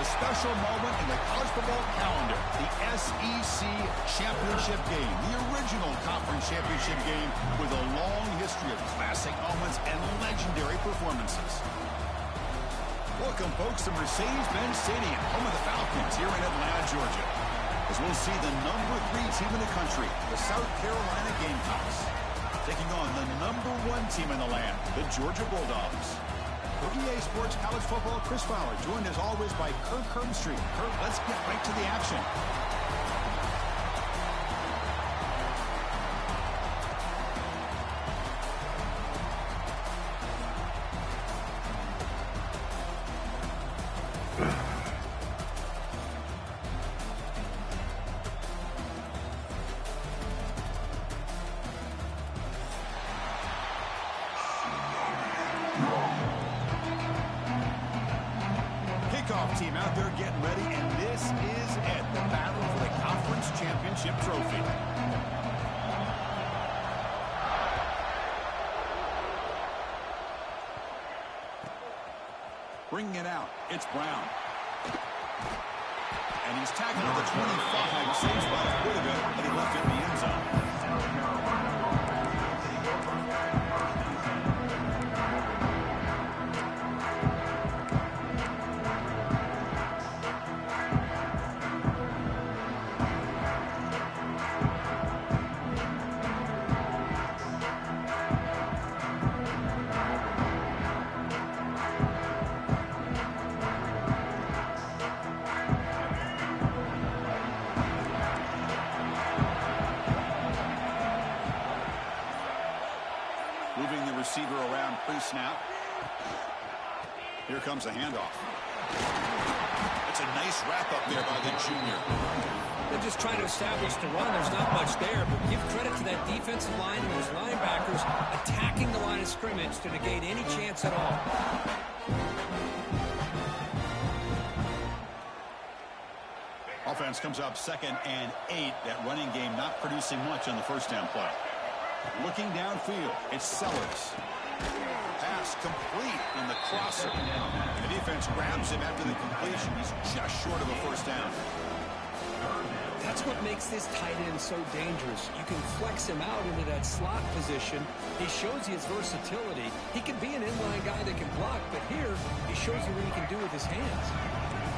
special moment in the college football calendar, the SEC championship game, the original conference championship game with a long history of classic moments and legendary performances. Welcome, folks, to Mercedes-Benz Stadium, home of the Falcons here in Atlanta, Georgia, as we'll see the number 3 team in the country, the South Carolina Gamecocks, taking on the number 1 team in the land, the Georgia Bulldogs. For EA Sports College Football, Chris Fowler, joined as always by Kirk Herbstreit. Kirk, let's get right to the action. Team out there getting ready, and this is it, the battle for the conference championship trophy. Bringing it out, it's Brown. And he's tackled at the 25, safe spot a quarter ago, but he left it in the end zone. Moving the receiver around pre-snap. Here comes a handoff. It's a nice wrap-up there by the junior. They're just trying to establish the run. There's not much there, but give credit to that defensive line and those linebackers attacking the line of scrimmage to negate any chance at all. Offense comes up 2nd and 8. That running game not producing much on the first down play. Looking downfield, it's Sellers. Pass complete in the crosser. The defense grabs him after the completion. He's just short of a first down. That's what makes this tight end so dangerous. You can flex him out into that slot position. He shows you his versatility. He can be an inline guy that can block, but here he shows you what he can do with his hands.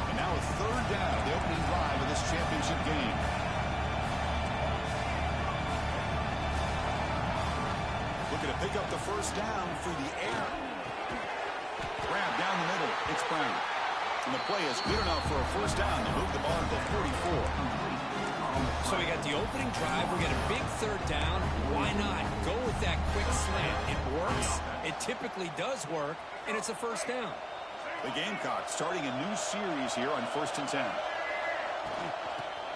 And now a 3rd down, the opening drive of this championship game. Looking to pick up the first down through the air. Grab down the middle. It's Brown. And the play is good enough for a first down to move the ball to the 44. So we got the opening drive. We got a big 3rd down. Why not? Go with that quick slant. It works. It typically does work. And it's a first down. The Gamecocks starting a new series here on 1st and 10.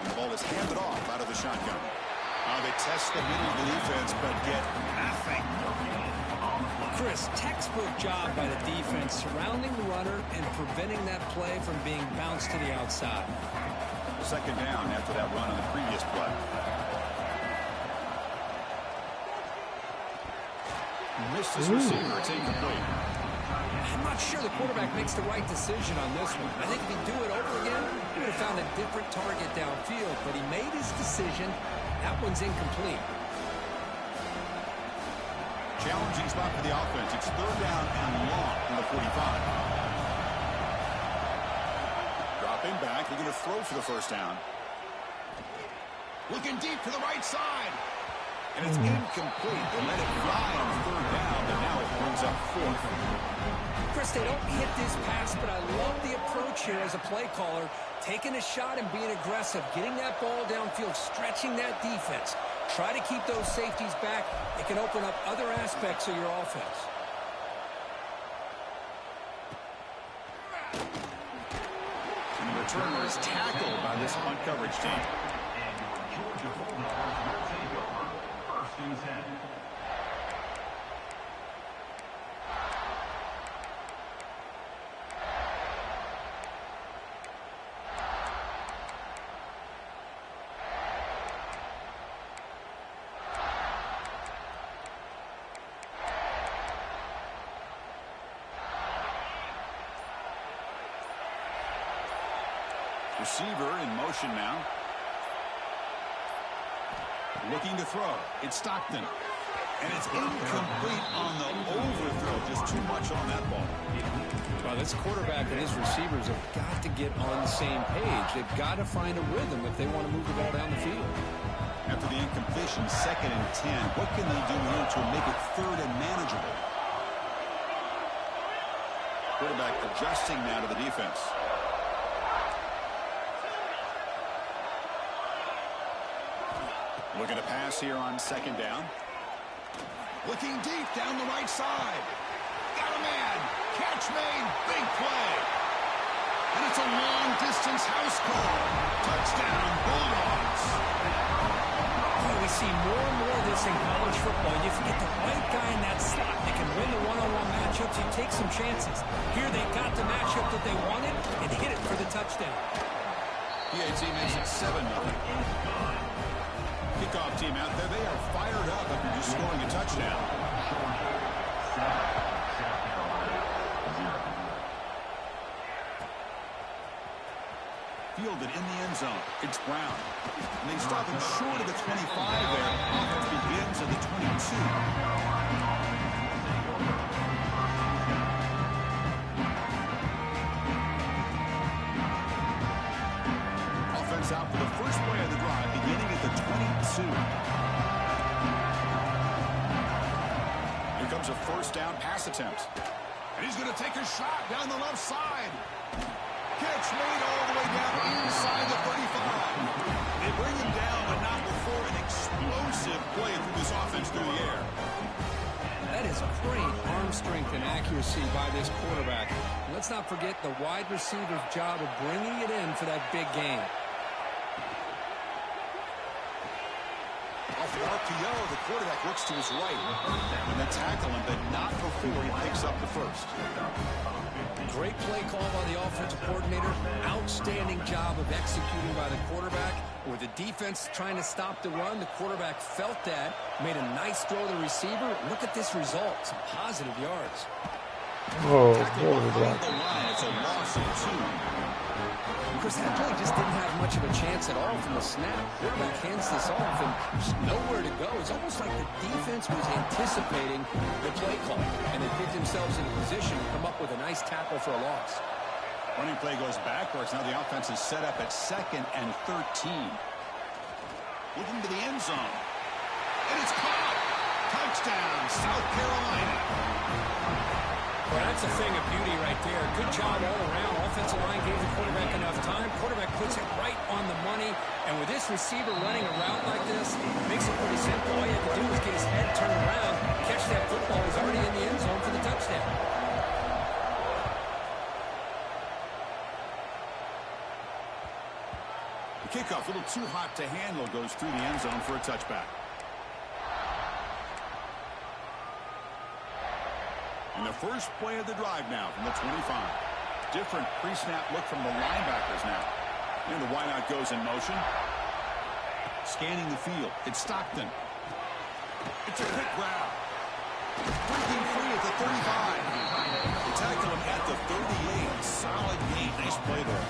And the ball is handed off out of the shotgun. They test the middle of the defense, but get nothing. Chris, textbook job by the defense surrounding the runner and preventing that play from being bounced to the outside. 2nd down after that run on the previous play. Missed his receiver. It's incomplete. I'm not sure the quarterback makes the right decision on this one. I think if he'd do it over again, he would have found a different target downfield, but he made his decision. That one's incomplete. Challenging spot for the offense. It's 3rd down and long from the 45. Dropping back. They're going to throw for the first down. Looking deep to the right side. And it's incomplete. They let it fly on 3rd down, but now it brings up 4th. Chris, they don't hit this pass, but I love the approach here as a play caller. Taking a shot and being aggressive, getting that ball downfield, stretching that defense. Try to keep those safeties back. It can open up other aspects of your offense. And the returner is tackled by this punt coverage team. Georgia Bulldogs will take over 1st and 10. Receiver in motion now. Looking to throw. It's Stockton. And it's incomplete on the overthrow. Just too much on that ball. Well, this quarterback and his receivers have got to get on the same page. They've got to find a rhythm if they want to move the ball down the field. After the incompletion, 2nd and 10. What can they do here to make it 3rd and manageable? Quarterback adjusting now to the defense. Looking to pass here on 2nd down. Looking deep down the right side. Got a man. Catch made. Big play. And it's a long-distance house call. Touchdown, Bulldogs. Oh, we see more and more of this in college football. If you get the right guy in that slot, they can win the one-on-one matchups. You take some chances. Here they got the matchup that they wanted and hit it for the touchdown. PAT makes it 7-0. Kickoff team out there. They are fired up after just scoring a touchdown. Fielded in the end zone. It's Brown. And they stop him short of the 25 there. Offense begins at the 22. Offense out for the first play of the drive, beginning at the 22. Here comes a 1st down pass attempt. And he's going to take a shot down the left side. Catch made all the way down inside the 35. They bring him down, but not before an explosive play through this offense through the air. That is great arm strength and accuracy by this quarterback. Let's not forget the wide receiver's job of bringing it in for that big game. Off the RPO, the quarterback looks to his right. And they tackle him, but not before he picks up the 1st. Great play call by the offensive coordinator. Outstanding job of executing by the quarterback. With the defense trying to stop the run, the quarterback felt that, made a nice throw to the receiver. Look at this result. Some positive yards. Oh, behind the line. It's a loss of 2. Because that play just didn't have much of a chance at all from the snap. Quarterback hands this off, and there's nowhere to go. It's almost like the defense was anticipating the play call, and they put themselves in a position to come up with a nice tackle for a loss. Running play goes backwards. Now the offense is set up at 2nd and 13. Looking to the end zone. And it's caught. Touchdown, South Carolina. Well, that's a thing of beauty right there. Good job all around. Offensive line gave the quarterback enough time. Quarterback puts it right on the money. And with this receiver running a route like this, it makes it pretty simple. All you have to do is get his head turned around, catch that football. He's already in the end zone for the touchdown. The kickoff, a little too hot to handle, goes through the end zone for a touchback. And the first play of the drive now from the 25. Different pre-snap look from the linebackers now. And the wideout goes in motion. Scanning the field. It's Stockton. It's a quick grab. Breaking free at the 35. They tackle him at the 38. Solid gain. Nice play there.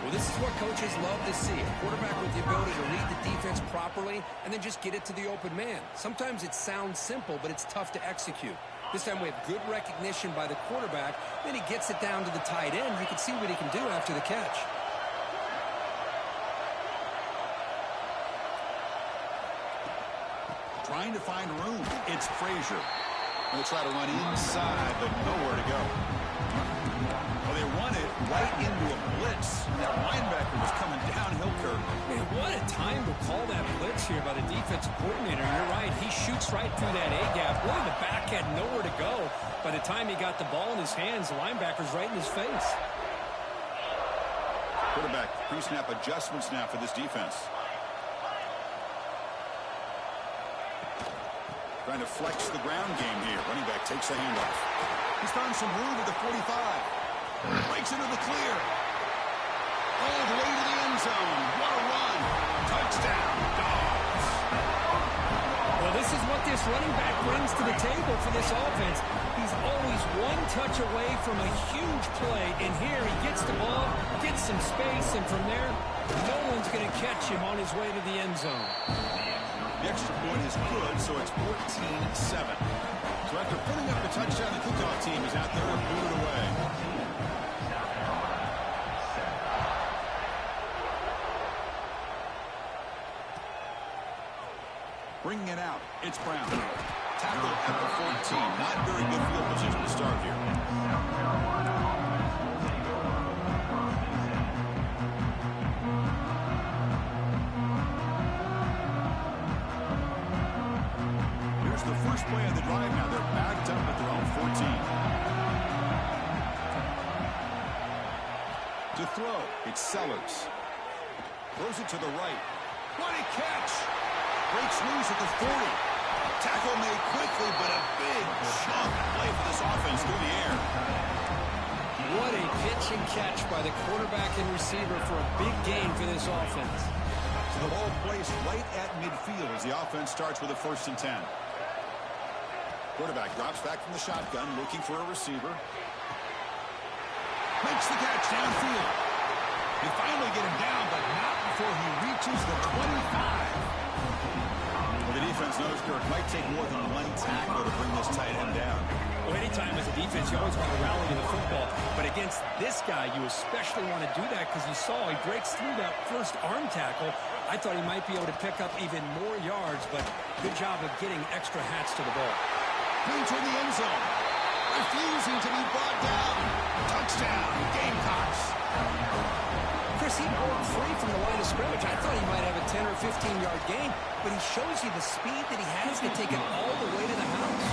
Well, this is what coaches love to see. A quarterback with the ability to read the defense properly and then just get it to the open man. Sometimes it sounds simple, but it's tough to execute. This time we have good recognition by the quarterback. Then he gets it down to the tight end. You can see what he can do after the catch. Trying to find room. It's Frazier. They'll try to run inside, but nowhere to go. Well, they run it right into a blitz. And that linebacker was coming downhill curve. Man, what a time to call that blitz here by the defensive coordinator. You're right. He shoots right through that A-gap. Really, the back had nowhere to go. By the time he got the ball in his hands, the linebacker's right in his face. Quarterback pre-snap adjustments now for this defense. Trying to flex the ground game here. Running back takes the handoff. He's found some room at the 45. Breaks into the clear. All the way to the end zone. What a run. Touchdown, Dogs. Well, this is what this running back brings to the table for this offense. He's always one touch away from a huge play. And here he gets the ball, gets some space, and from there, no one's going to catch him on his way to the end zone. The extra point is good, so it's 14-7. So after putting up the touchdown, the kickoff team is out there to boot it away. Bringing it out, it's Brown. Tackle at the 14. Not very good field position to start here. Here's the first play of the drive now. They're backed up at their own 14. To throw, it's Sellers. Throws it to the right. What a catch! Breaks loose at the 40. Tackle made quickly, but a big chunk play for this offense through the air. What a pitch and catch by the quarterback and receiver for a big gain for this offense. So the ball placed right at midfield as the offense starts with a 1st and 10. Quarterback drops back from the shotgun, looking for a receiver. Makes the catch downfield. They finally get him down, but not before he reaches the 25. The defense knows it might take more than one tackle to bring this tight end down. Well, anytime as a defense, you always want to rally to the football. But against this guy, you especially want to do that because you saw he breaks through that first arm tackle. I thought he might be able to pick up even more yards, but good job of getting extra hats to the ball. Clean toward the end zone. Refusing to be brought down. Touchdown, Gamecocks. Chris, he broke free from the line of scrimmage. I thought he might have a 10 or 15-yard gain, but he shows you the speed that he has to take it all the way to the house.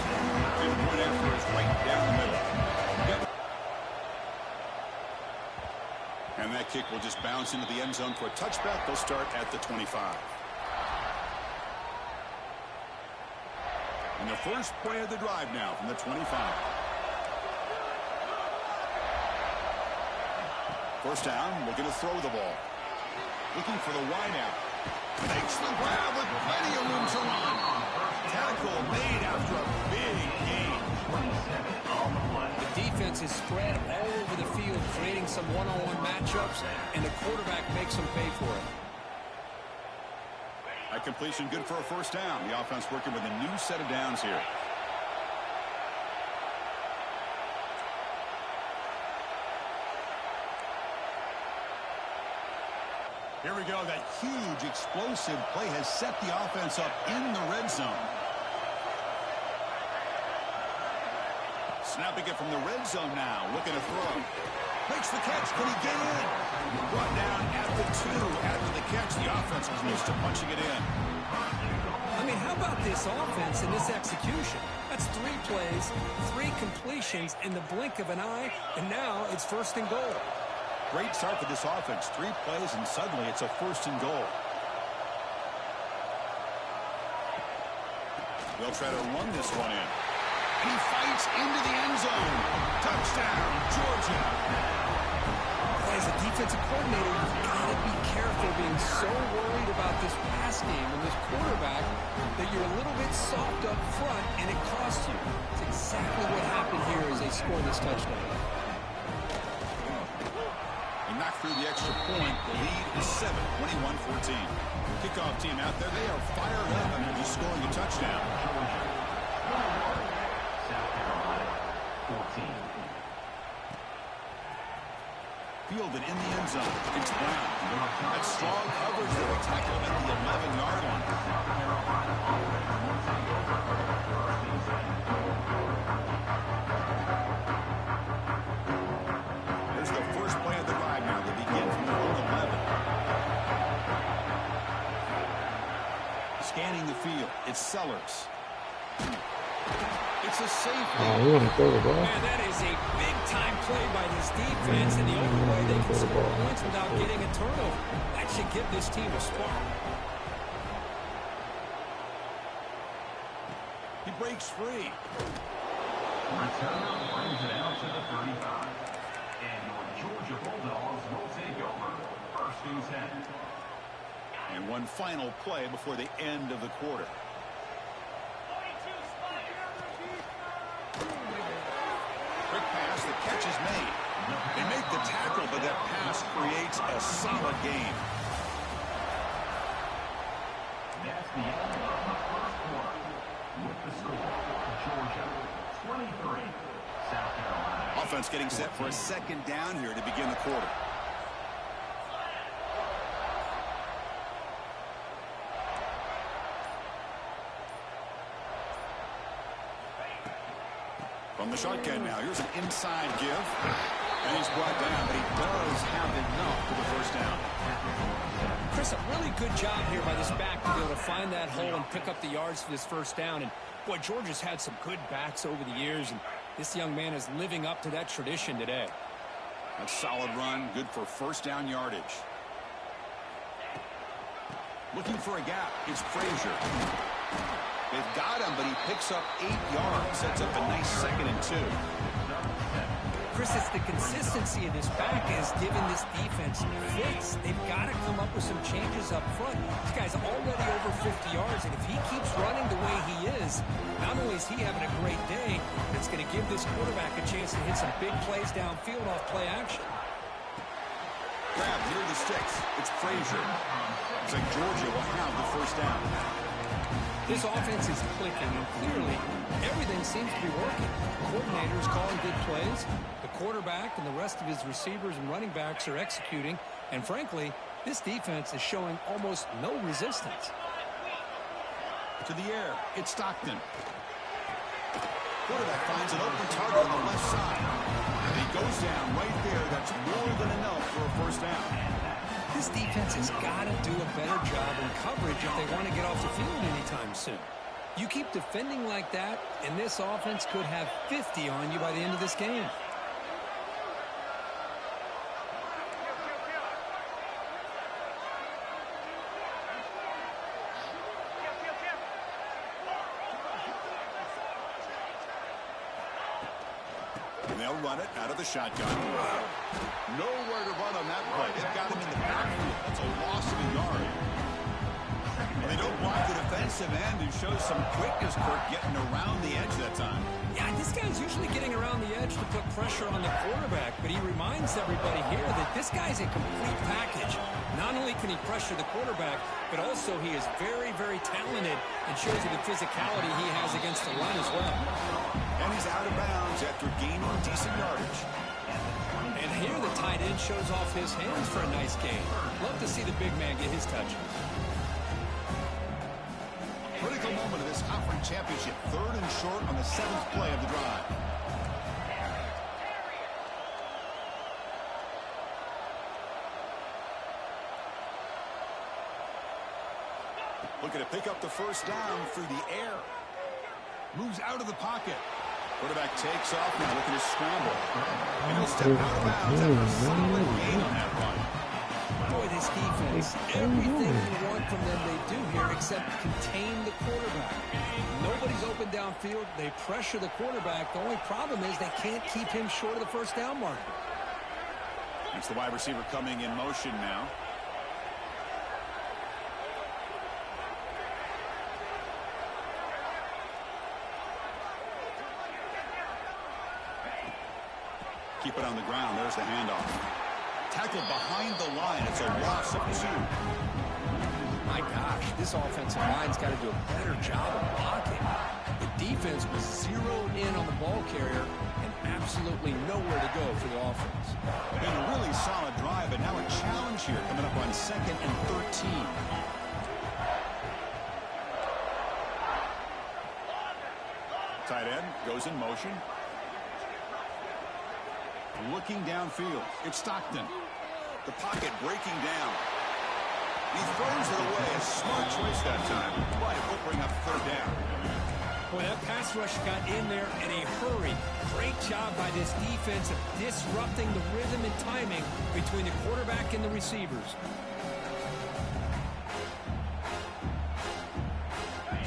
2-point effort is right down the middle. And that kick will just bounce into the end zone for a touchback. They'll start at the 25. And the first play of the drive now from the 25. First down, looking to throw the ball. Looking for the wideout. Makes the grab with plenty of room to run. Tackle made after a big gain. The defense is spread all over the field, creating some one-on-one matchups, and the quarterback makes them pay for it. That completion good for a first down. The offense working with a new set of downs here. Here we go. That huge, explosive play has set the offense up in the red zone. Snapping it from the red zone now. Looking to throw. Makes the catch. Can he get in? Brought down at the 2 after the catch. The offense close to punching it in. I mean, how about this offense and this execution? That's 3 plays, 3 completions in the blink of an eye, and now it's 1st and goal. Great start for this offense. 3 plays, and suddenly it's a 1st and goal. They'll try to run this one in. And he fights into the end zone. Touchdown, Georgia. As a defensive coordinator, you've got to be careful being so worried about this pass game and this quarterback that you're a little bit soft up front, and it costs you. It's exactly what happened here as they score this touchdown. Knocked through the extra point. The lead is 7, 21-14. Kickoff team out there. They are fired up after just scoring a touchdown. Fielded in the end zone. It's Brown. That strong coverage there. Tackle him at the 11-yard line. There's the first play of the drive now. They begin from their own 11. Scanning the field. It's Sellers. It's a safety. Oh, we want to throw the ball. Man, that is a big-time play by this defense, and the only way they can score points without getting a turnover. That should give this team a spark. He breaks free. Return brings it out to the 35. And your Georgia Bulldogs will take over 1st and 10. And one final play before the end of the quarter. pass. The catch is made. They make the tackle, but that pass creates a solid gain. That's the end of the first quarter. With the score, Georgia 23, South Carolina. Offense getting set for a second down here to begin the quarter. From the shotgun now, here's an inside give. And he's brought down, but he does have enough for the first down. Chris, a really good job here by this back to be able to find that hole and pick up the yards for this first down. And, boy, Georgia's had some good backs over the years, and this young man is living up to that tradition today. A solid run, good for first down yardage. Looking for a gap, it's Frazier. They've got him, but he picks up 8 yards. Sets up a nice 2nd and 2. Chris, it's the consistency of this back is giving this defense fits. They've got to come up with some changes up front. This guy's already over 50 yards, and if he keeps running the way he is, not only is he having a great day, but it's going to give this quarterback a chance to hit some big plays downfield off play action. Grab near the sticks. It's Frazier. Looks like Georgia will have the first down. This offense is clicking, and clearly everything seems to be working. The coordinator's calling good plays. The quarterback and the rest of his receivers and running backs are executing. And frankly, this defense is showing almost no resistance. To the air, it's Stockton. Quarterback finds an open target on the left side. And he goes down right there. That's more than enough for a first down. This defense has got to do a better job in coverage if they want to get off the field anytime soon. You keep defending like that, and this offense could have 50 on you by the end of this game. And they'll run it out of the shotgun. Nowhere to run on that play. They've got him in the backfield. That's a loss of a yard. And they don't block the defensive end, who shows some quickness, Kirk, getting around the edge that time. Yeah, this guy's usually getting around the edge to put pressure on the quarterback, but he reminds everybody here that this guy's a complete package. Not only can he pressure the quarterback, but also he is very, very talented and shows you the physicality he has against the run as well. And he's out of bounds after gaining decent yardage. And here the tight end shows off his hands for a nice gain. Love to see the big man get his touches. Critical moment of this conference championship. 3rd and short on the 7th play of the drive. Looking to pick up the first down through the air. Moves out of the pocket. Quarterback takes off now, looking to scramble. And he'll step out of bounds after a solid gain on that run. Boy, this defense, everything you want from them they do here except contain the quarterback. Nobody's open downfield. They pressure the quarterback. The only problem is they can't keep him short of the first down marker. It's the wide receiver coming in motion now. Keep it on the ground. There's the handoff. Tackled behind the line. It's a loss of 2. My gosh, this offensive line's got to do a better job of blocking. The defense was zeroed in on the ball carrier and absolutely nowhere to go for the offense. Been a really solid drive, but now a challenge here coming up on 2nd and 13. Tight end goes in motion. Looking downfield. It's Stockton. The pocket breaking down. He throws it away. A smart choice that time. But it will bring up 3rd down. Boy, that pass rush got in there in a hurry. Great job by this defense of disrupting the rhythm and timing between the quarterback and the receivers.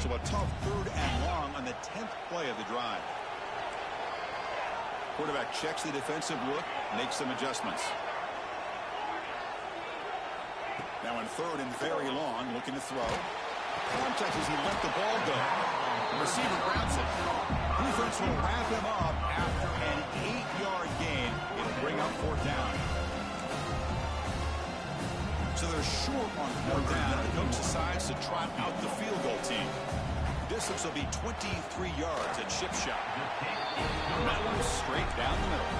So a tough 3rd and long on the 10th play of the drive. Quarterback checks the defensive look, makes some adjustments. Now in 3rd and very long, looking to throw. Contact as he let the ball go. The receiver grabs it. Defense will wrap him up after an they're short on 4th down. The coach decides to trot out the field goal team. Distance will be 23 yards at chip shot. That one is straight down the middle.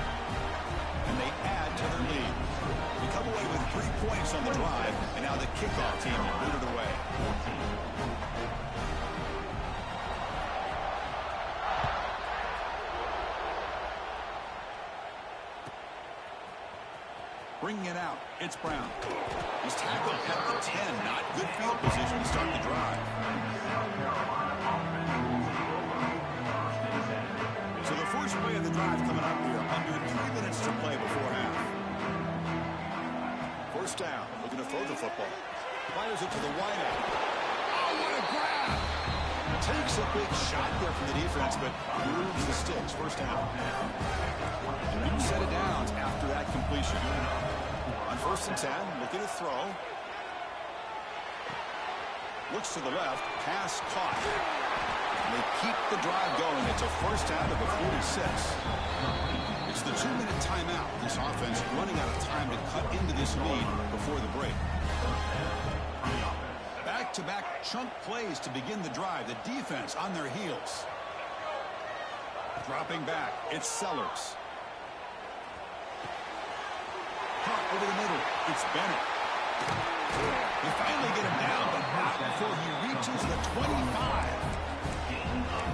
And they add to their lead. We come away with 3 points on the drive, and now the kickoff team will boot it away. Bringing it out, it's Brown. He's tackled at the 10. Not good field position to start the drive. So the first play of the drive coming up here. Under 3 minutes to play before half. First down, looking to throw the football. Fires it to the wideout. Oh, what a grab! Takes a big shot there from the defense, but moves the sticks. First down. A new set of downs after that completion. On 1st and 10, looking to throw. Looks to the left, pass caught. And they keep the drive going. It's a first down of the 46. It's the 2-minute timeout. This offense running out of time to cut into this lead before the break. Back-to-back chunk plays to begin the drive. The defense on their heels. Dropping back, it's Sellers. Caught over the middle, it's Bennett. They finally get him down, but not before he reaches the 25.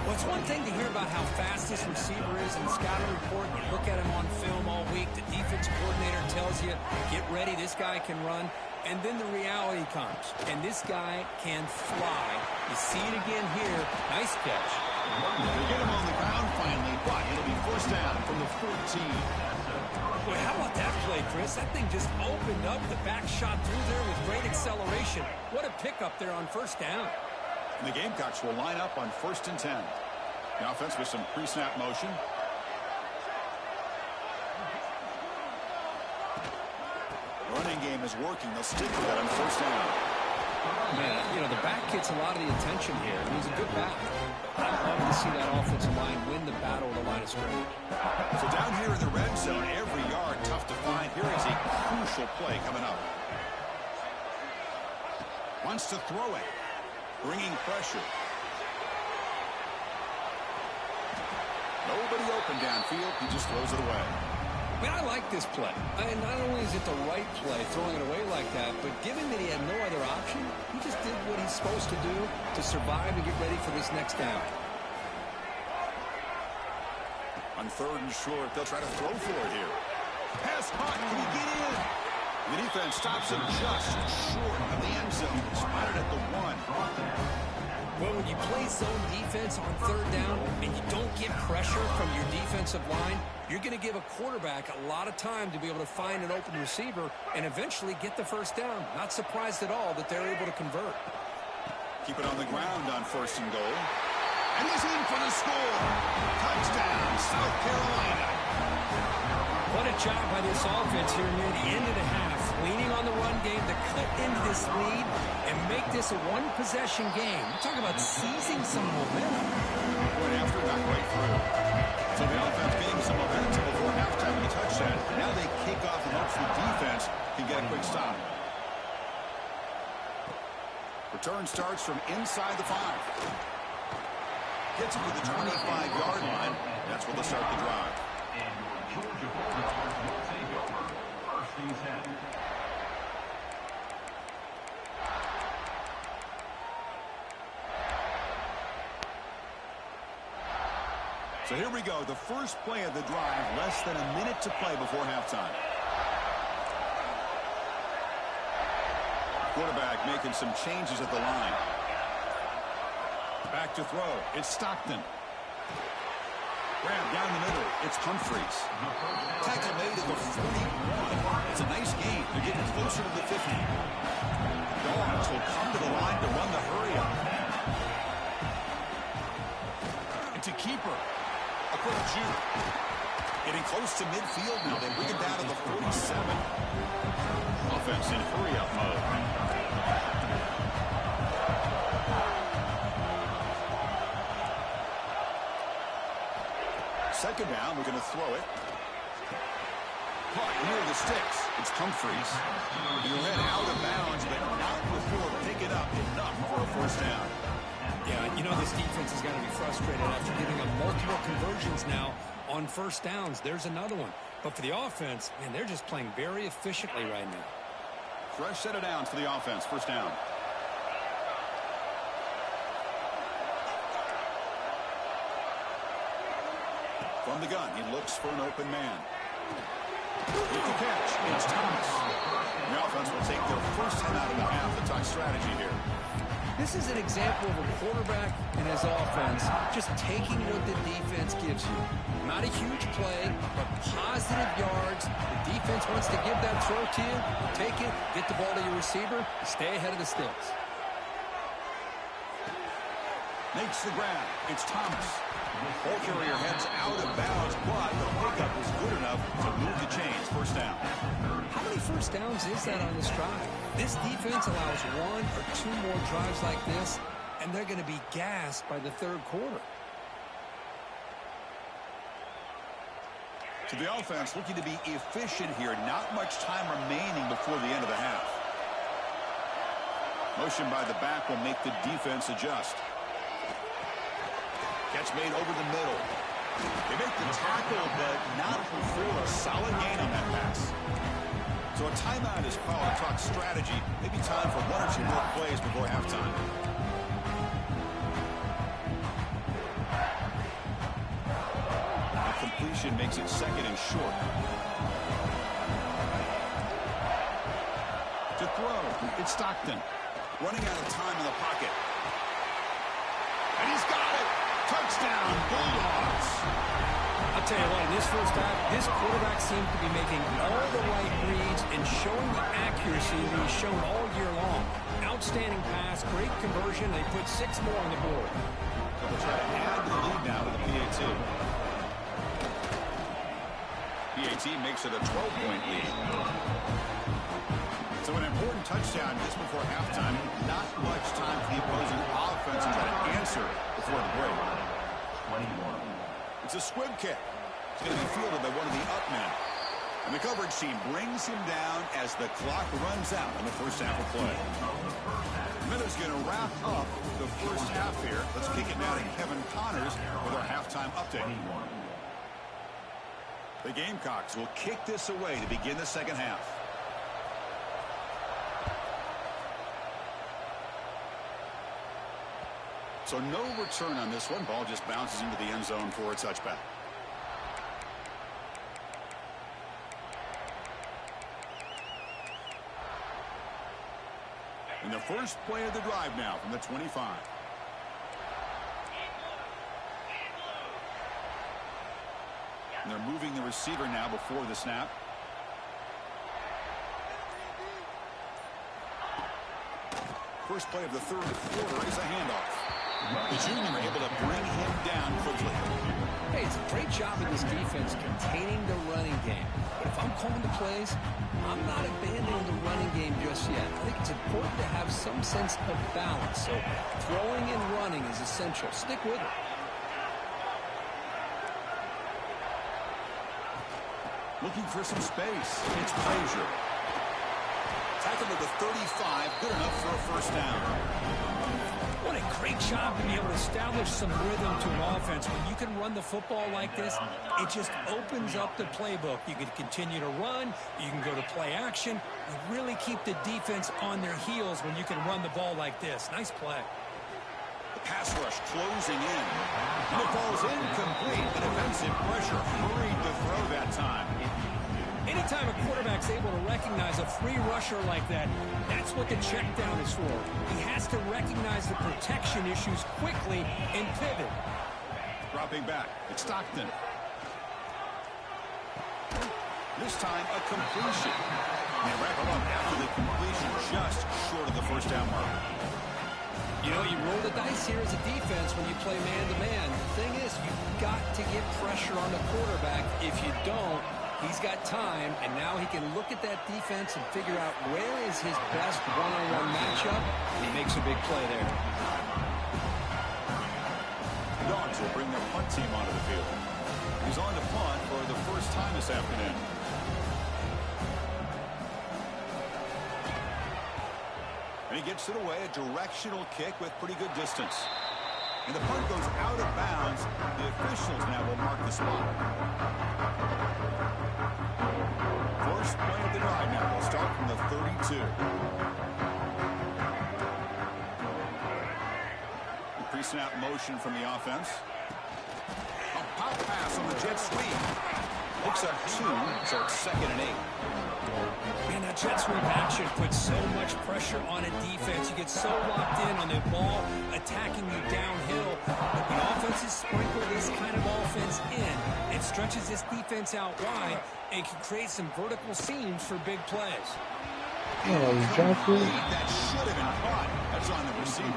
Well, it's one thing to hear about how fast this receiver is in the scouting report. You look at him on film all week. The defense coordinator tells you, get ready, this guy can run. And then the reality comes, and this guy can fly. You see it again here. Nice catch. They get him on the ground finally, but it'll be first down from the 14. Boy, how about that play, Chris? That thing just opened up. The back shot through there with great acceleration. What a pickup there on first down. And the Gamecocks will line up on 1st and 10. The offense with some pre-snap motion. Running game is working. They'll stick with that on 1st down. Man, you know, the back gets a lot of the attention here. He's a good back. I'd love to see that offensive line win the battle of the line of scrimmage. So down here in the red zone, every yard tough to find. Here is a crucial play coming up. Wants to throw it. Bringing pressure. Nobody open downfield. He just throws it away. Man, I like this play. And not only is it the right play, throwing it away like that, but given that he had no other option, he just did what he's supposed to do to survive and get ready for this next down. On 3rd and short, they'll try to throw for it here. Pass caught. Can he get in? The defense stops him just short of the end zone. Spotted at the 1. Well, when you play zone defense on 3rd down and you don't get pressure from your defensive line, you're going to give a quarterback a lot of time to be able to find an open receiver and eventually get the first down. Not surprised at all that they're able to convert. Keep it on the ground on 1st and goal. And he's in for the score. Touchdown, South Carolina. What a job by this offense here near the end of the half. Leaning on the run game to cut into this lead and make this a one-possession game. We're talking about seizing some momentum. Right after, not right through. So the offense getting some momentum before halftime with a touchdown. Now they kick off and hopes the defense can get a quick stop. Return starts from inside the 5. Gets him to the 25-yard line. That's where they'll start the drive. And your Georgia Bulldogs will take over 1st and 10. So here we go, the first play of the drive, less than a minute to play before halftime. Quarterback making some changes at the line. Back to throw, it's Stockton. Grab down the middle, it's Humphreys. Tackle made at the 41. It's a nice gain, they're getting closer to the 50. Dogs will come to the line to run the hurry up. It's a keeper. A quick shoot. Getting close to midfield now. They bring it down to the 47. Offense in hurry-up mode. Second down, we're going to throw it. Caught near the sticks. It's Humphries. He'll head out of bounds, but not before picking up enough for a first down. Yeah, you know this defense has got to be frustrated after giving them multiple conversions now on first downs. There's another one. But for the offense, man, they're just playing very efficiently right now. Fresh set of downs for the offense. First down. From the gun, he looks for an open man. With the catch, it's Thomas. The offense will take their first time out of the half to talk strategy here. This is an example of a quarterback and his offense just taking what the defense gives you. Not a huge play, but positive yards. The defense wants to give that throw to you. Take it, get the ball to your receiver, stay ahead of the sticks. Makes the grab. It's Thomas. Ball carrier heads out of bounds, but the pickup was good enough to move the chains. First down. How many first downs is that on this drive? This defense allows one or two more drives like this, and they're going to be gassed by the third quarter. So the offense looking to be efficient here. Not much time remaining before the end of the half. Motion by the back will make the defense adjust. Catch made over the middle. They make the tackle, but not before a solid gain on that pass. So a timeout is called to talk strategy. Maybe time for one or two more plays before halftime. The completion makes it second and short. To throw, it's Stockton. Running out of time in the pocket. And he's got it. Touchdown, Bulldogs. I'll tell you what, in this first half, this quarterback seems to be making all the right reads and showing the accuracy that he's shown all year long. Outstanding pass, great conversion. They put 6 more on the board. They'll try to add to the lead now with the PAT. PAT makes it a 12-point lead. So an important touchdown just before halftime. Not much time for the opposing offense to try to answer before the break. 21. It's a squib kick. It's going to be fielded by one of the up men. And the coverage team brings him down as the clock runs out on the first half of play. Miller's going to wrap up the first half here. Let's kick it now to Kevin Connors with our halftime update. The Gamecocks will kick this away to begin the second half. So no return on this one. Ball just bounces into the end zone for a touchback. And the first play of the drive now from the 25. And they're moving the receiver now before the snap. First play of the third quarter is a handoff. The junior able to bring him down quickly. Hey, it's a great job of this defense containing the running game. But if I'm calling the plays, I'm not abandoning the running game just yet. I think it's important to have some sense of balance. So throwing and running is essential. Stick with it. Looking for some space. It's Frazier. Tackle to the 35. Good enough for a first down. What a great job to be able to establish some rhythm to an offense. When you can run the football like this, it just opens up the playbook. You can continue to run. You can go to play action. You really keep the defense on their heels when you can run the ball like this. Nice play. The pass rush closing in. And the ball's incomplete. The defensive pressure hurried to throw that time. Anytime a quarterback's able to recognize a free rusher like that, that's what the check down is for. He has to recognize the protection issues quickly and pivot. Dropping back, it's Stockton. This time, a completion. And they wrap him up after the completion, just short of the first down mark. You know, you roll the dice here as a defense when you play man-to-man. The thing is, you've got to get pressure on the quarterback. If you don't, he's got time, and now he can look at that defense and figure out where is his best one-on-one matchup, and he makes a big play there. The Dogs will bring their punt team onto the field. He's on to punt for the first time this afternoon. And he gets it away, a directional kick with pretty good distance. And the punt goes out of bounds. The officials now will mark the spot. First play of the drive now. They'll start from the 32. Pre-snap motion from the offense. A pop pass on the jet sweep. Picks up 2, so it's 2nd and 8. Man, that jet sweep action puts so much pressure on a defense. You get so locked in on the ball attacking you downhill. But when offenses sprinkle this kind of offense in, it stretches this defense out wide and can create some vertical seams for big plays. That should have been caught. That's on the receiver.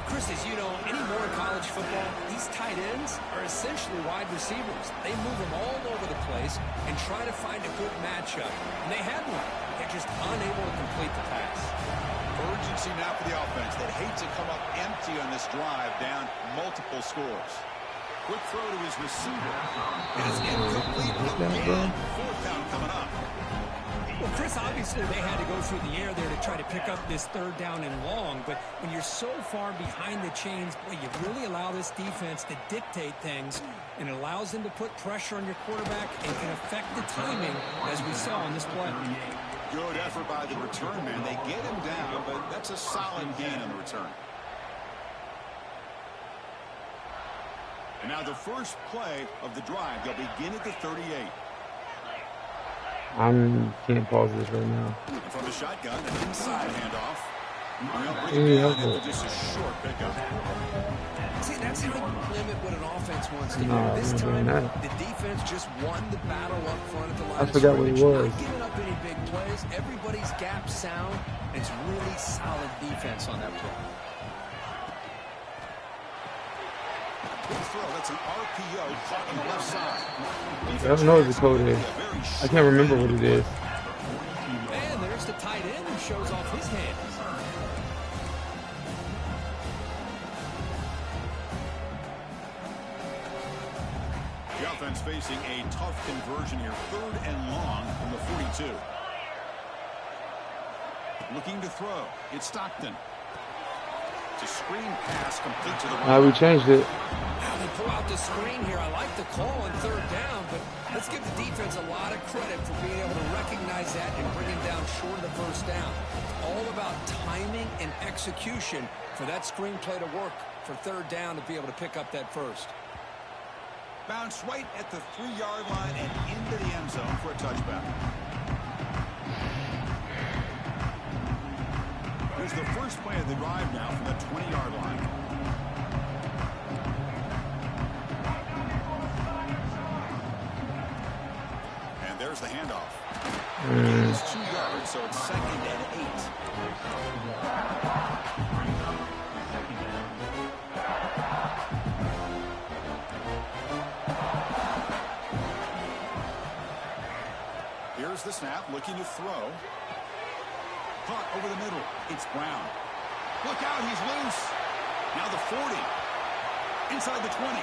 Chris, as you know, anymore in college football, these tight ends are essentially wide receivers. They move them all over the place and try to find a good matchup. And they had one. They're just unable to complete the pass. Urgency now for the offense. They'd hate to come up empty on this drive, down multiple scores. Quick throw to his receiver. It is incomplete again. 4th down coming up. Well, Chris, obviously they had to go through the air there to try to pick up this 3rd down and long, but when you're so far behind the chains, boy, you really allow this defense to dictate things, and it allows them to put pressure on your quarterback and can affect the timing, as we saw on this play. Good effort by the return man. They get him down, but that's a solid gain on the return. And now the first play of the drive. They'll begin at the 38. I can't pause this right now. From the shotgun, an inside handoff. They'll bring it down after just a short pickup. See, that's how you limit what an offense wants to do. This time, the defense just won the battle up front at the line. I forgot what it was. Not giving up any big plays. Everybody's gap sound. It's really solid defense on that play. Big throw. That's an RPO caught on the left side. I don't know what the code is. I can't remember what it is. And there's the tight end who shows off his hands. The offense facing a tough conversion here. 3rd and long from the 42. Looking to throw. It's Stockton. It's a screen pass complete to the right. We changed it. Now they pull out the screen here. I like the call on 3rd down, but let's give the defense a lot of credit for being able to recognize that and bring him down short of the 1st down. It's all about timing and execution for that screen play to work for 3rd down to be able to pick up that first. Bounce right at the 3-yard line and into the end zone for a touchback. Here's the first play of the drive now from the 20-yard line. And there's the handoff. It is 2 yards, so it's 2nd and 8. Here's the snap, looking to throw. Caught over the middle. It's Brown. Look out, he's loose. Now the 40. Inside the 20.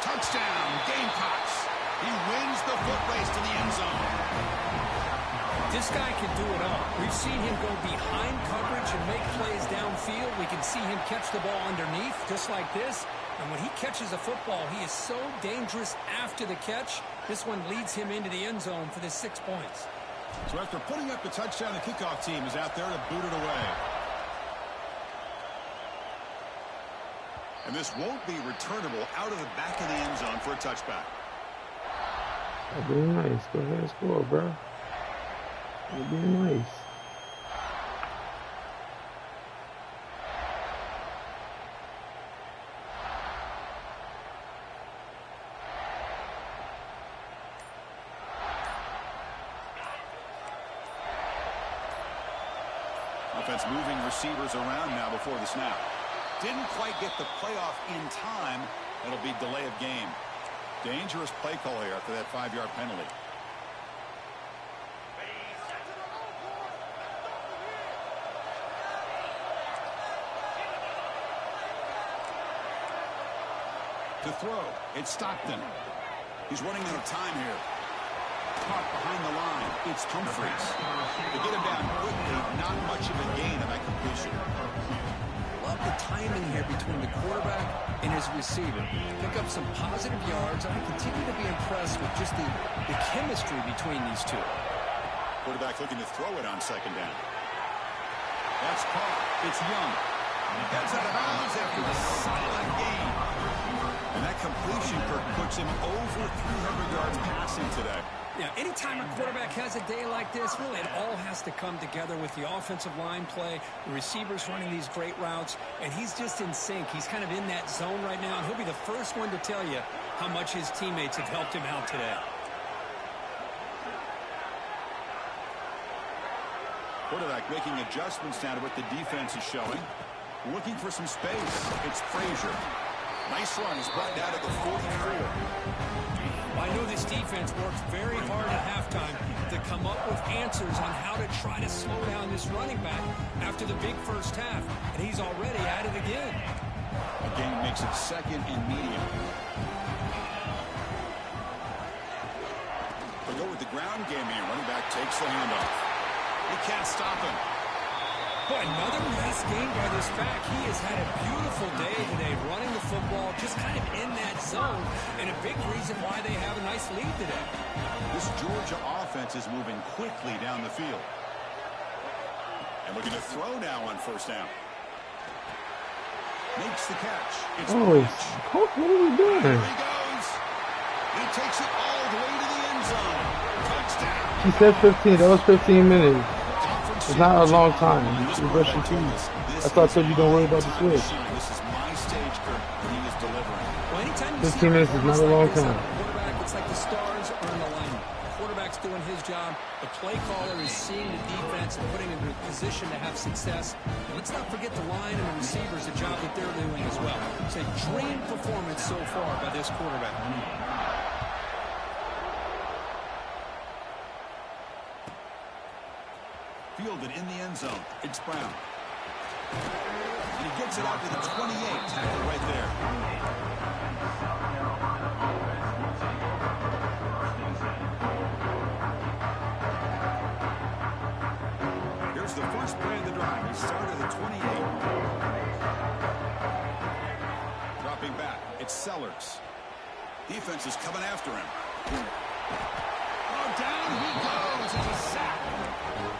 Touchdown, Gamecocks. He wins the foot race to the end zone. This guy can do it all. We've seen him go behind coverage and make plays downfield. We can see him catch the ball underneath, just like this. And when he catches a football, he is so dangerous after the catch. This one leads him into the end zone for the 6 points. So after putting up the touchdown, the kickoff team is out there to boot it away. And this won't be returnable out of the back of the end zone for a touchback. That'd be nice. Go ahead and score, bro. That'd be nice. Offense moving receivers around now before the snap. Didn't quite get the playoff in time. That'll be delay of game. Dangerous play call here after that 5-yard penalty. To throw, it's Stockton. He's running out of time here. Caught behind the line. It's Humphries. They get him down quickly. Not much of a gain on that completion. Love the timing here between the quarterback and his receiver. Pick up some positive yards, and I continue to be impressed with just the chemistry between these two. Quarterback looking to throw it on second down. That's caught. It's Young. Gets out of bounds after a silent gain. And that completion, Kirk, puts him over 300 yards passing today. Yeah, anytime a quarterback has a day like this, really it all has to come together with the offensive line play, the receivers running these great routes, and he's just in sync. He's kind of in that zone right now, and he'll be the first one to tell you how much his teammates have helped him out today. Quarterback making adjustments now to what the defense is showing. Looking for some space. It's Frazier. Nice run. He's brought down to the 44. I know this defense worked very hard at halftime to come up with answers on how to try to slow down this running back after the big first half, and he's already at it again. A gain makes it second and medium. They go with the ground game here. Running back takes the handoff. He can't stop him. Boy, another nice game by this back. He has had a beautiful day today running the football, just kind of in that zone, and a big reason why they have a nice lead today. This Georgia offense is moving quickly down the field. And looking to throw now on first down. Makes the catch. It's Coach, what are we doing? There he goes. He takes it all the way to the end zone. Touchdown. She said 15. That was 15 minutes. It's not a long time. You're brushing teeth. That's why I told you don't worry about the switch. This is my stage, Kirk, when he is delivering. Well, anytime you 15 minutes is not a long time. Quarterback, it's like the stars are in alignment. The quarterback's doing his job. The play caller is seeing the defense and putting him in a position to have success. And let's not forget the line and the receivers, the job that they're doing as well. It's a dream performance so far by this quarterback. Fielded in the end zone. It's Brown. And he gets it out to the 28. Tackle right there. Here's the first play of the drive. He started at the 28. Dropping back. It's Sellers. Defense is coming after him. Oh, down he goes. It's a sack.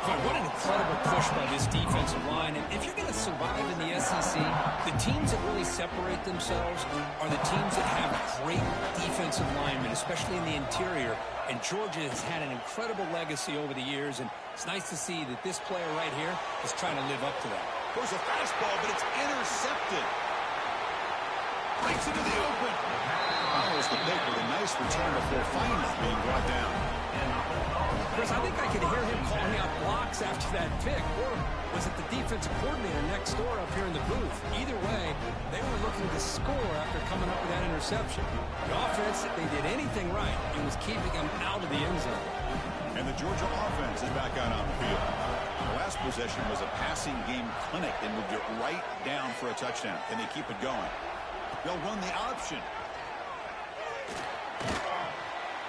But what an incredible push by this defensive line. And if you're going to survive in the SEC, the teams that really separate themselves are the teams that have great defensive linemen, especially in the interior. And Georgia has had an incredible legacy over the years, and it's nice to see that this player right here is trying to live up to that. There's a fastball, but it's intercepted. Breaks into the open. Follows the pick with a nice return before finally being brought down. Chris, I think I could hear him calling out blocks after that pick, or was it the defensive coordinator next door up here in the booth? Either way, they were looking to score after coming up with that interception. The offense, if they did anything right, it was keeping them out of the end zone. And the Georgia offense is back out on the field. The last possession was a passing game clinic. They moved it right down for a touchdown. Can they keep it going? They'll run the option.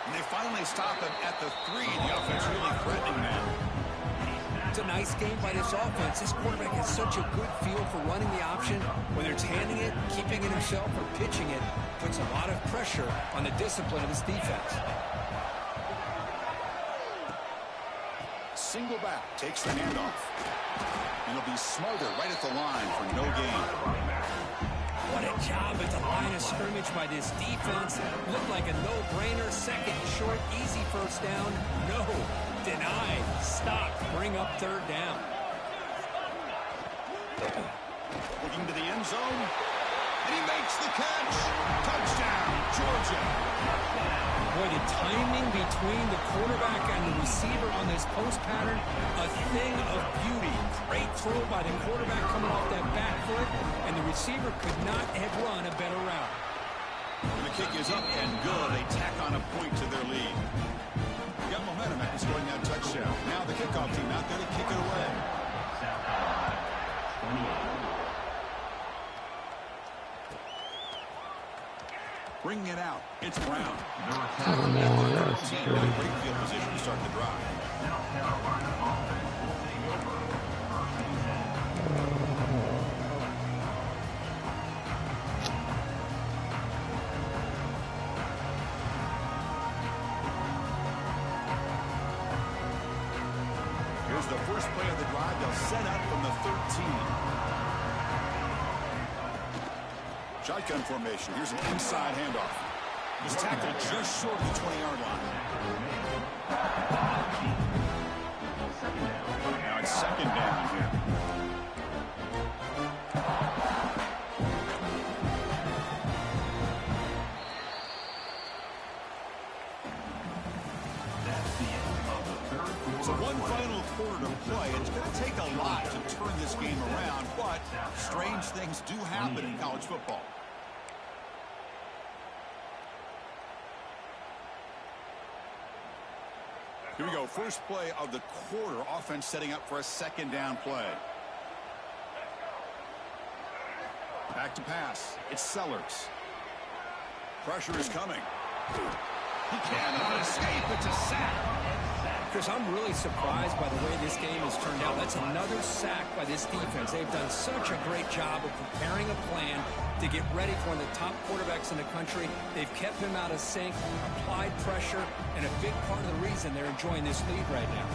And they finally stop him at the 3. The offense really threatening now. It's a nice game by this offense. This quarterback has such a good feel for running the option. Whether it's handing it, keeping it himself, or pitching it, puts a lot of pressure on the discipline of this defense. Single back, takes the handoff. And he'll be smothered right at the line for no gain. What a job at the line of scrimmage by this defense. Looked like a no-brainer. Second short, easy first down. No. Denied. Stop. Bring up third down. Looking to the end zone. And he makes the catch. Touchdown, Georgia. Boy, the timing between the quarterback and the receiver on this post pattern, a thing of beauty. Great throw by the quarterback coming off that back foot, and the receiver could not have run a better route. And the kick is up and good. They tack on a point to their lead. Got momentum after scoring that touchdown. Now the kickoff team out there to kick it away. South Carolina, 28. Bringing it out. It's Brown. Come on, that's Great field position. Here's the first play of the drive. They'll set up from the 13. Shotgun formation. Here's an inside handoff. He's tackled just short of the 20-yard line. Now it's second down here. So one final quarter to play. It's going to take a lot to turn this game around, but strange things do happen in college football. Here we go. First play of the quarter. Offense setting up for a second down play. Back to pass. It's Sellers. Pressure is coming. He cannot escape. It's a sack. Chris, I'm really surprised by the way this game has turned out. That's another sack by this defense. They've done such a great job of preparing a plan to get ready for one of the top quarterbacks in the country. They've kept him out of sync, applied pressure, and a big part of the reason they're enjoying this lead right now.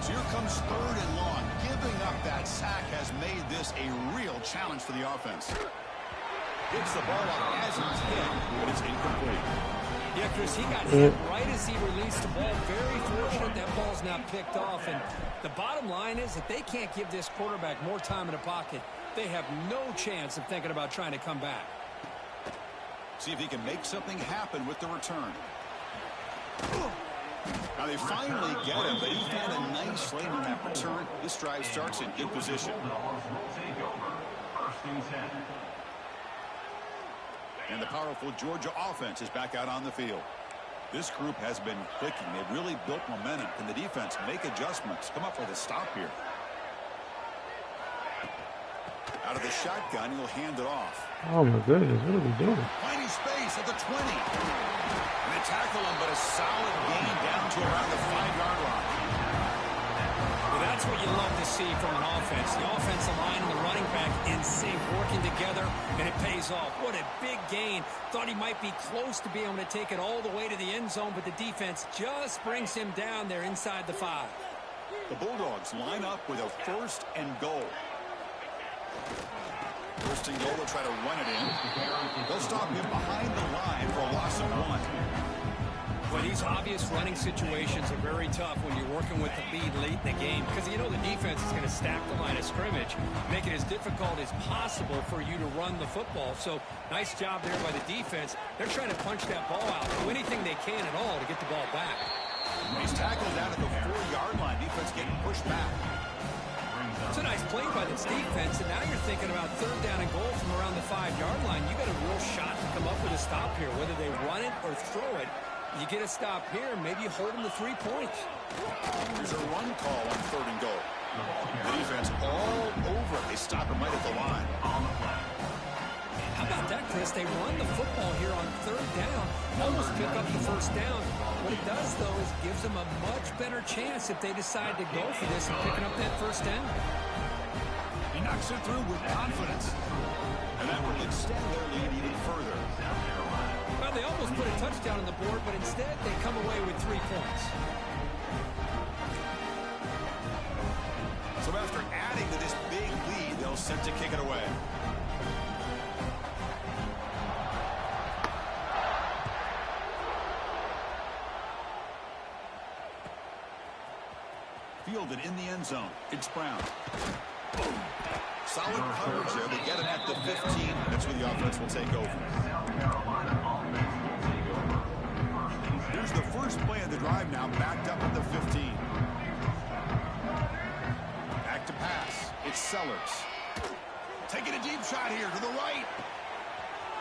So here comes third and long. Giving up that sack has made this a real challenge for the offense. Hits the ball up as he's hit, but it's incomplete. Yeah, Chris, he got hit right as he released the ball. Very fortunate that ball's not picked off. And the bottom line is that they can't give this quarterback more time in the pocket. They have no chance of thinking about trying to come back. See if he can make something happen with the return. Now they finally get him, but he had a nice lane on that return. This drive starts in good position. And the powerful Georgia offense is back out on the field. This group has been clicking. They've really built momentum. Can the defense make adjustments? Come up with a stop here. Out of the shotgun, he'll hand it off. Oh, my goodness. What are we doing? Finding space at the 20. And they tackle him, but a solid gain down to around the 5-yard line. Well, that's what you love to see from an offense. The offensive line and the running back in sync, working together, and it pays off. What a big gain. Thought he might be close to being able to take it all the way to the end zone, but the defense just brings him down there inside the 5. The Bulldogs line up with a 1st and goal. 1st and goal, they'll try to run it in. They'll stop him behind the line for a loss of 1. Well, these obvious running situations are very tough when you're working with the lead late in the game because you know the defense is going to stack the line of scrimmage, make it as difficult as possible for you to run the football. So nice job there by the defense. They're trying to punch that ball out, do anything they can at all to get the ball back. He's tackled down at the 4-yard line. Defense getting pushed back. It's a nice play by this defense, and now you're thinking about 3rd down and goal from around the 5-yard line. You got a real shot to come up with a stop here, whether they run it or throw it. You get a stop here, maybe you hold them to 3 points. Here's a run call on 3rd and goal. The defense all over it. They stop him right at the line. How about that, Chris? They run the football here on 3rd down, almost pick up the 1st down. What it does, though, is gives them a much better chance if they decide to go for this and picking up that 1st down. He knocks it through with confidence. And that will extend their lead even further. Well, they almost put a touchdown on the board, but instead they come away with 3 points. So after adding to this big lead, they'll set to kick it away. Fielded in the end zone. It's Brown. Boom. Solid coverage there. They get him at the 15. That's where the offense will take over. Here's the first play of the drive now, backed up at the 15. Back to pass. It's Sellers. Taking a deep shot here to the right.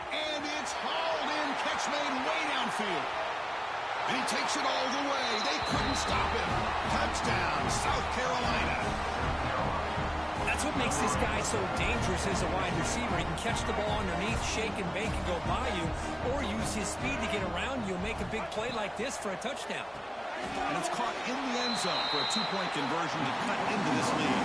And it's hauled in. Catch made way downfield. And he takes it all the way. They couldn't stop him. Touchdown, South Carolina. That's what makes this guy so dangerous as a wide receiver. He can catch the ball underneath, shake and bake and go by you, or use his speed to get around you and make a big play like this for a touchdown. And it's caught in the end zone for a 2-point conversion to cut into this lead.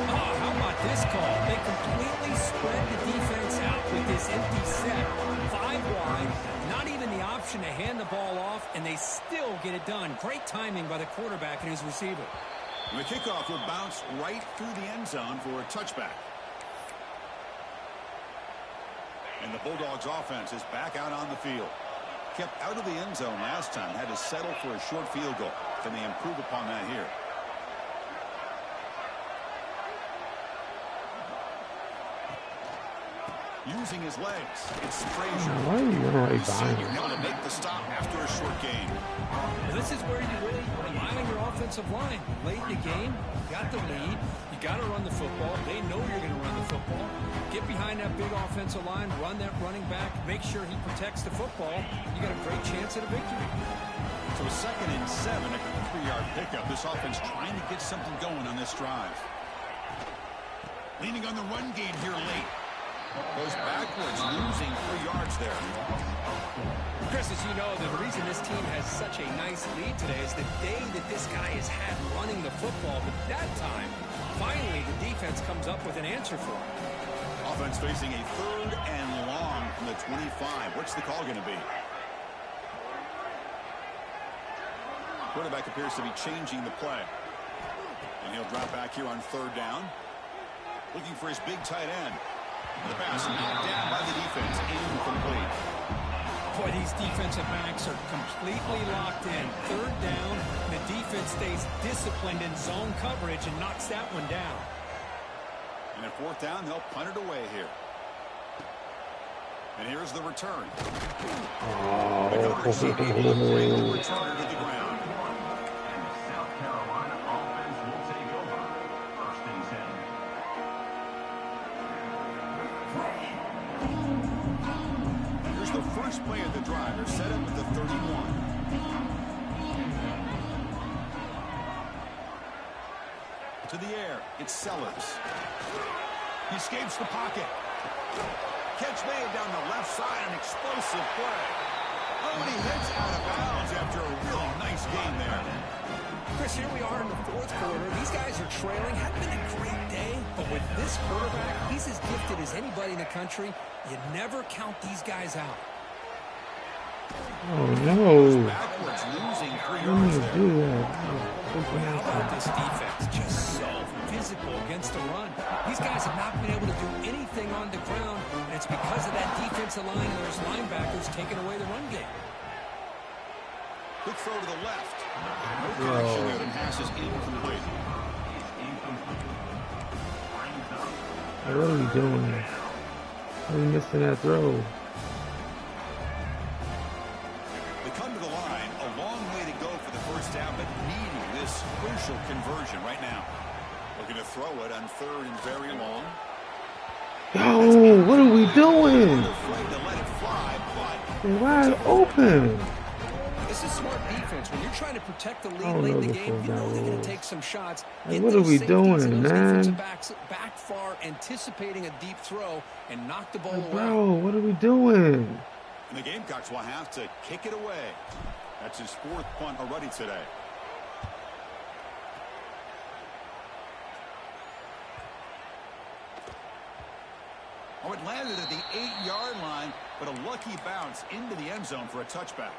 Oh, how about this call? They completely spread the defense out with this empty set. 5 wide, not even the option to hand the ball off, and they still get it done. Great timing by the quarterback and his receiver. And the kickoff will bounce right through the end zone for a touchback. And the Bulldogs offense is back out on the field. Kept out of the end zone last time. Had to settle for a short field goal. Can they improve upon that here? Using his legs, it's Frazier. Why are you going right by You're him? able to make the stop after a short gain. Well, this is where you really rely on your offensive line. Late in the game, you got the lead. You got to run the football. They know you're going to run the football. Get behind that big offensive line, run that running back, make sure he protects the football. You got a great chance at a victory. So a 2nd and 7 after the 3-yard pickup. This offense trying to get something going on this drive. Leaning on the run game here late. Goes backwards, losing 3 yards there. Chris, as you know, the reason this team has such a nice lead today is the day that this guy has had running the football. But that time, finally, the defense comes up with an answer for him. Offense facing a 3rd and long from the 25. What's the call going to be? Quarterback appears to be changing the play. And he'll drop back here on 3rd down. Looking for his big tight end. The pass knocked down by the defense. Incomplete. Boy, these defensive backs are completely locked in. 3rd down, the defense stays disciplined in zone coverage and knocks that one down. And at 4th down, they'll punt it away here. And here's the return. The coverage team able to bring the return to the ground. And the South Carolina offense will take over. 1st and 10. Here's the first play of the drive. They're set up at the 31. To the air, it's Sellers. He escapes the pocket. Catch made down the left side, an explosive play. Oh, and he heads out of bounds after a really nice game there. Chris, here we are in the 4th quarter. These guys are trailing. Hadn't been a great day, but with this quarterback, he's as gifted as anybody in the country. You never count these guys out. Oh no! Backwards, losing 3 I yards need to there. do that. How about this defense? Just so physical against the run. These guys have not been able to do anything on the ground, and it's because of that defensive line and those linebackers taking away the run game. Quick throw to the left. No connection there. The pass is incomplete. What are we doing? Are we missing that throw? They come to the line. A long way to go for the 1st down, but needing this crucial conversion right now. Looking to throw it on 3rd and very long. Yo, what are we doing? They're afraid to let it fly, but They're wide open. This is smart defense. When you're trying to protect the I lead don't late know in the the game, you know they're going rules. to take some shots. Hey, Get what are those we safeties doing, and those man? defensive backs back far, anticipating a deep throw, and knock the ball away. Bro, what are we doing? and the Gamecocks will have to kick it away. That's his 4th punt already today. Oh, it landed at the 8-yard line, but a lucky bounce into the end zone for a touchback.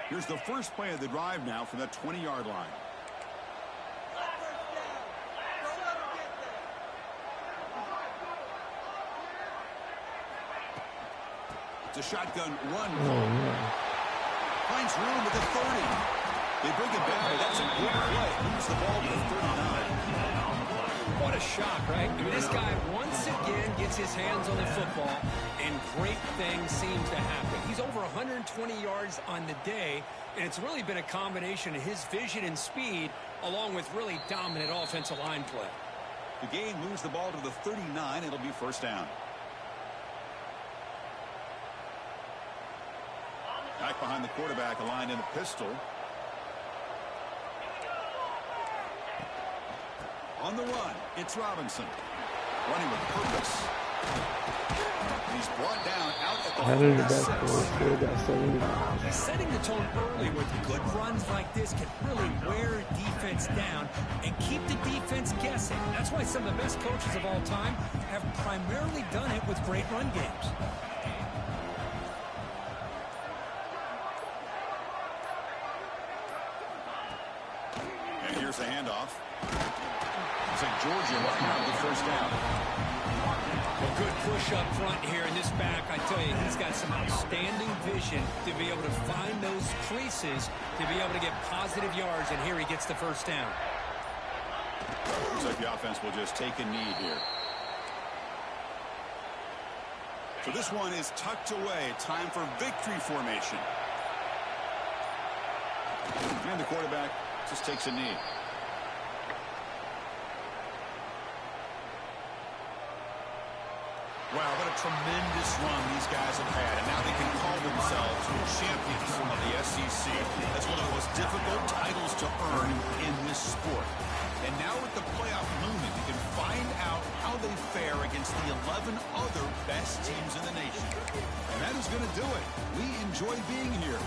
Here's the first play of the drive now from that 20-yard line. It's a shotgun run. Finds room at the 30. They bring it back. That's a good play. Moves the ball to the 39. What a shock, right? I mean, this guy once again gets his hands on the football, and great things seem to happen. He's over 120 yards on the day, and it's really been a combination of his vision and speed, along with really dominant offensive line play. The game moves the ball to the 39. It'll be first down. Back behind the quarterback, aligned in a pistol. On the run, it's Robinson. Running with purpose. He's brought down out at the 47. He's setting the tone early with good runs like this can really wear a defense down and keep the defense guessing. That's why some of the best coaches of all time have primarily done it with great run games. Here's the handoff. Looks like Georgia will have the first down. A good push up front here in this back. I tell you, he's got some outstanding vision to be able to find those creases, to be able to get positive yards, and here he gets the first down. Looks like the offense will just take a knee here. So this one is tucked away. Time for victory formation. And the quarterback just takes a knee. Wow, what a tremendous run these guys have had. And now they can call themselves champions of the SEC. That's one of the most difficult titles to earn in this sport. And now with the playoff looming, you can find out how they fare against the 11 other best teams in the nation. And that is going to do it. We enjoy being here